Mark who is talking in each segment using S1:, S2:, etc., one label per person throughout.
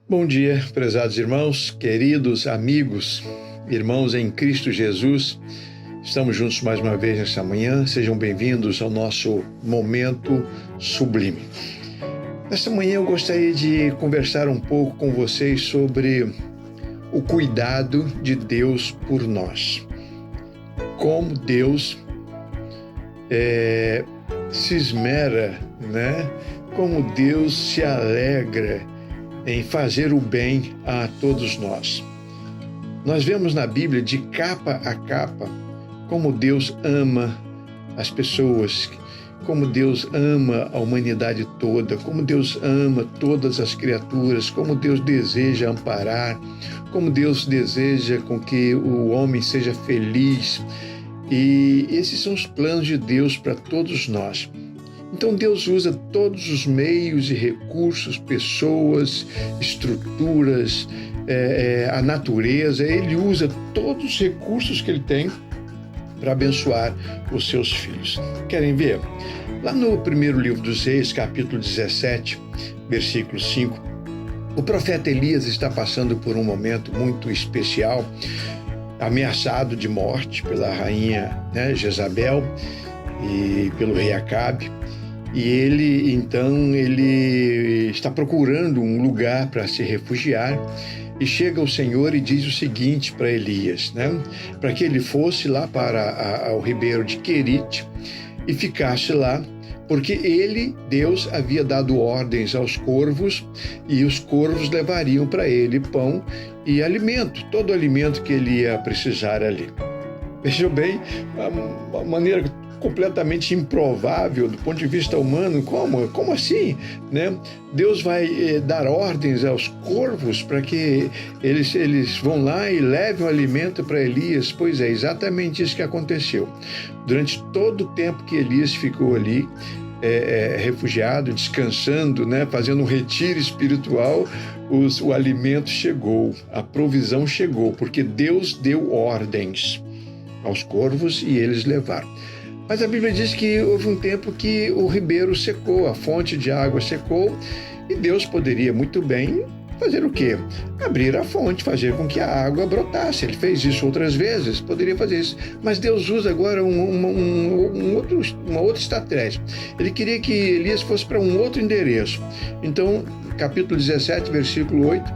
S1: Bom dia, prezados irmãos, queridos amigos, irmãos em Cristo Jesus. Estamos juntos mais uma vez nesta manhã. Sejam bem-vindos ao nosso Momento Sublime. Nesta manhã eu gostaria de conversar um pouco com vocês sobre o cuidado de Deus por nós. Como Deus se esmera, Como Deus se alegra em fazer o bem a todos nós. Nós vemos na Bíblia, de capa a capa, como Deus ama as pessoas, como Deus ama a humanidade toda, como Deus ama todas as criaturas, como Deus deseja amparar, como Deus deseja com que o homem seja feliz. E esses são os planos de Deus para todos nós. Então Deus usa todos os meios e recursos, pessoas, estruturas, a natureza. Ele usa todos os recursos que Ele tem para abençoar os seus filhos. Querem ver? Lá no primeiro livro dos Reis, capítulo 17, versículo 5, o profeta Elias está passando por um momento muito especial, ameaçado de morte pela rainha Jezabel e pelo rei Acabe. E ele está procurando um lugar para se refugiar, e chega o Senhor e diz o seguinte para Elias, para que ele fosse lá para o ribeiro de Querite e ficasse lá, porque Deus havia dado ordens aos corvos, e os corvos levariam para ele pão e alimento, todo o alimento que ele ia precisar ali. Vejam bem, a maneira completamente improvável do ponto de vista humano. Como assim? Deus vai dar ordens aos corvos para que eles vão lá e levem o alimento para Elias? Pois é, exatamente isso que aconteceu. Durante todo o tempo que Elias ficou ali, refugiado, descansando, fazendo um retiro espiritual, o alimento chegou, a provisão chegou, porque Deus deu ordens aos corvos e eles levaram. Mas a Bíblia diz que houve um tempo que o ribeiro secou, a fonte de água secou, e Deus poderia muito bem fazer o quê? Abrir a fonte, fazer com que a água brotasse. Ele fez isso outras vezes, poderia fazer isso. Mas Deus usa agora uma outra estratégia. Ele queria que Elias fosse para um outro endereço. Então, capítulo 17, versículo 8,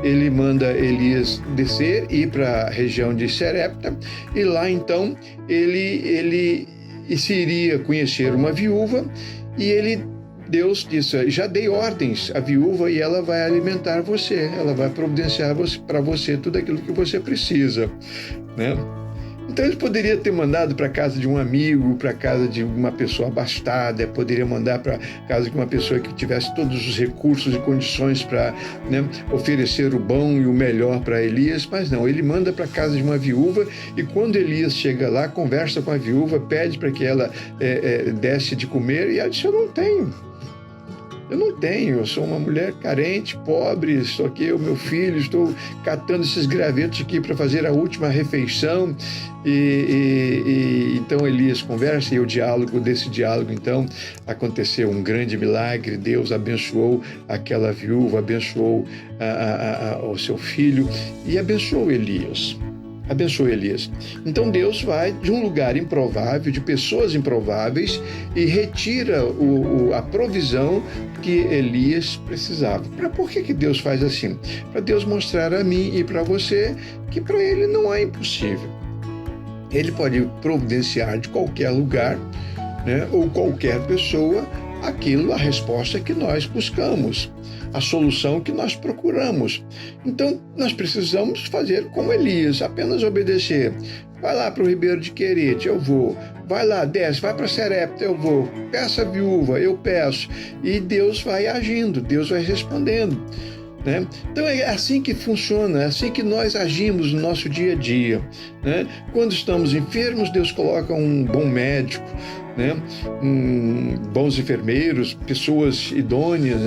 S1: ele manda Elias descer e ir para a região de Serepta, e lá então ele se iria conhecer uma viúva, e Deus disse: já dei ordens à viúva e ela vai alimentar você, ela vai providenciar para você tudo aquilo que você precisa, Então ele poderia ter mandado para a casa de um amigo, para a casa de uma pessoa abastada, poderia mandar para a casa de uma pessoa que tivesse todos os recursos e condições para oferecer o bom e o melhor para Elias, mas não, ele manda para a casa de uma viúva, e quando Elias chega lá, conversa com a viúva, pede para que ela desse de comer, e ela diz: eu não tenho, eu sou uma mulher carente, pobre, estou aqui, o meu filho, estou catando esses gravetos aqui para fazer a última refeição. Então Elias conversa, e desse diálogo, então, aconteceu um grande milagre. Deus abençoou aquela viúva, abençoou o seu filho e abençoou Elias. Então Deus vai de um lugar improvável, de pessoas improváveis, e retira a provisão que Elias precisava. Por que Deus faz assim? Para Deus mostrar a mim e para você que para Ele não é impossível. Ele pode providenciar de qualquer lugar, ou qualquer pessoa, a resposta que nós buscamos, a solução que nós procuramos. Então, nós precisamos fazer como Elias, apenas obedecer. Vai lá para o ribeiro de Querite, eu vou. Vai lá, desce, vai para Serepta, eu vou. Peça a viúva, eu peço. E Deus vai agindo, Deus vai respondendo. Então é assim que funciona, é assim que nós agimos no nosso dia a dia. Quando estamos enfermos, Deus coloca um bom médico, bons enfermeiros, pessoas idôneas,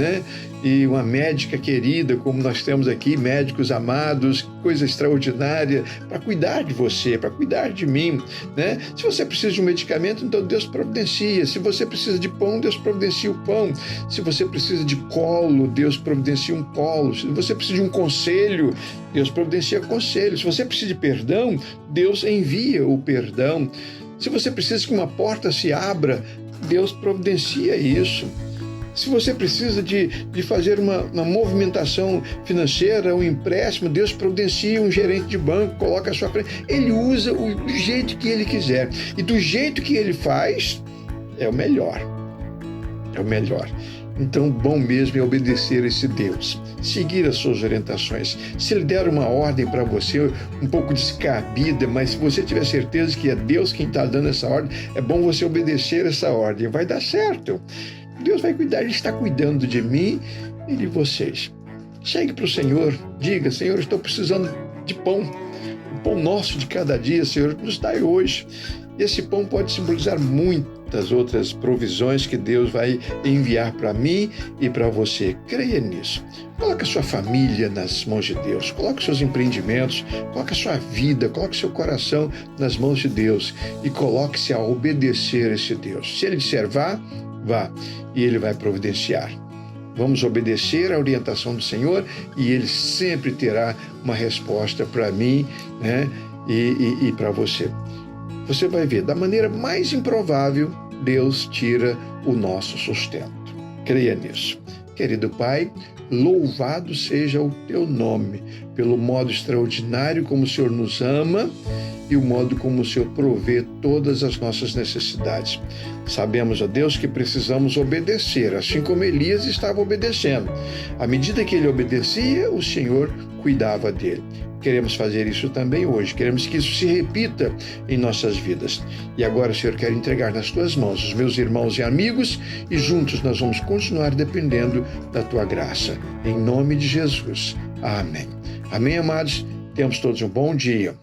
S1: e uma médica querida, como nós temos aqui, médicos amados, coisa extraordinária, para cuidar de você, para cuidar de mim, né? Se você precisa de um medicamento, então Deus providencia. Se você precisa de pão, Deus providencia o pão. Se você precisa de colo, Deus providencia um colo. Se você precisa de um conselho, Deus providencia conselho. Se você precisa de perdão, Deus envia o perdão. Se você precisa que uma porta se abra, Deus providencia isso. Se você precisa de fazer uma movimentação financeira, um empréstimo, Deus providencia um gerente de banco, coloca a sua frente. Ele usa do jeito que Ele quiser. E do jeito que Ele faz, é o melhor. É o melhor. Então, bom mesmo é obedecer a esse Deus, seguir as suas orientações. Se Ele der uma ordem para você, um pouco descabida, mas se você tiver certeza que é Deus quem está dando essa ordem, é bom você obedecer essa ordem. Vai dar certo. Deus vai cuidar, Ele está cuidando de mim e de vocês. Chegue para o Senhor, diga: Senhor, estou precisando de pão. O pão nosso de cada dia, Senhor, nos dai hoje. E esse pão pode simbolizar muitas outras provisões que Deus vai enviar para mim e para você. Creia nisso. Coloque a sua família nas mãos de Deus. Coloque os seus empreendimentos, coloque a sua vida, coloque o seu coração nas mãos de Deus e coloque-se a obedecer a esse Deus. Se Ele disser vá, vá, e Ele vai providenciar. Vamos obedecer à orientação do Senhor e Ele sempre terá uma resposta para mim, né? E para você. Você vai ver, da maneira mais improvável, Deus tira o nosso sustento. Creia nisso. Querido Pai, louvado seja o Teu nome, pelo modo extraordinário como o Senhor nos ama e o modo como o Senhor provê todas as nossas necessidades. Sabemos, ó Deus, que precisamos obedecer, assim como Elias estava obedecendo. À medida que ele obedecia, o Senhor cuidava dele. Queremos fazer isso também hoje, queremos que isso se repita em nossas vidas. E agora, Senhor, quero entregar nas Tuas mãos os meus irmãos e amigos e juntos nós vamos continuar dependendo da Tua graça. Em nome de Jesus. Amém. Amém, amados? Tenhamos todos um bom dia.